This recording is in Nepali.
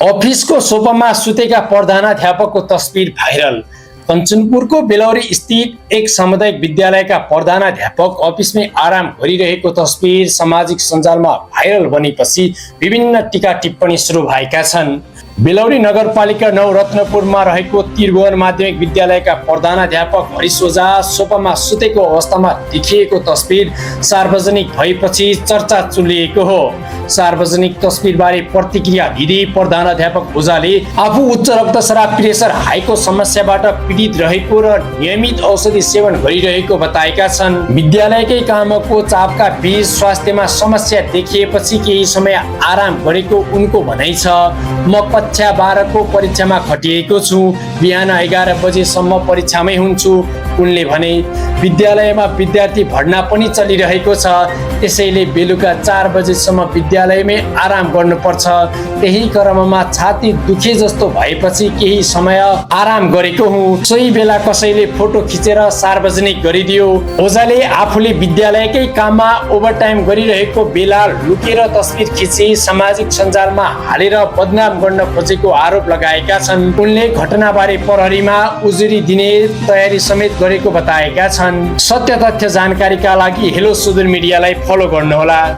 अफिसको सोफामा सुतेका प्रधानाध्यापकको तस्बिर भाइरल। कञ्चनपुरको बेलौरी स्थित एक सामुदायिक विद्यालयका प्रधानाध्यापक अफिसमै आराम गरिरहेको तस्बिर सामाजिक सञ्जालमा भाइरल बनेपछि विभिन्न टीका टिप्पणी सुरु भएका छन्। बेलौरी नगरपालिका 9 रत्नपुरमा रहेको त्रिभुवन माध्यमिक विद्यालयका प्रधानाध्यापक हरिश ओझा सोफामा सुतेको अवस्थामा देखिएको तस्बिर सार्वजनिक भएपछि चर्चा चुलिएको हो। सार्वजनिक तस्बिरबारे प्रतिक्रिया दिँदै प्रधानाध्यापक ओझाले आफू उच्च रक्तस्राव प्रेसर हाईको समस्याबाट पीडित रहेको र नियमित औषधि सेवन गरिरहेको बताएका छन्। विद्यालयकै कामको चापका बीच स्वास्थ्यमा समस्या देखिएपछि केही समय आराम गरेको उनको भनाइ छ। म कक्षा 12 को परीक्षामा खटिएको छु, बिहान 11 बजेसम्म परीक्षामै हुन्छु उनले भने। विद्यालयमा विद्यार्थी भर्ना पनि चलिरहेको छ, त्यसैले बेलुका 4 बजेसम्म विद्यालयमै आराम गर्नुपर्छ। त्यही क्रममा छाती दुखे जस्तो भएपछि केही समय आराम गरेको हुँ। सोही बेला कसैले फोटो खिचेर सार्वजनिक गरिदियो। ओझाले आफूले विद्यालयकै काममा ओभरटाइम गरिरहेको बेला लुकेर तस्बिर खिची सामाजिक सञ्जालमा हालेर बदनाम गर्न खोजेको आरोप लगाएका छन्। उनले घटनाबारे प्रहरीमा उजुरी दिने तयारी समेत गरेको बताएका छन्। सत्य तथ्य जानकारीका लागि हेलो सुदूर मिडियालाई फलो गर्नुहोला।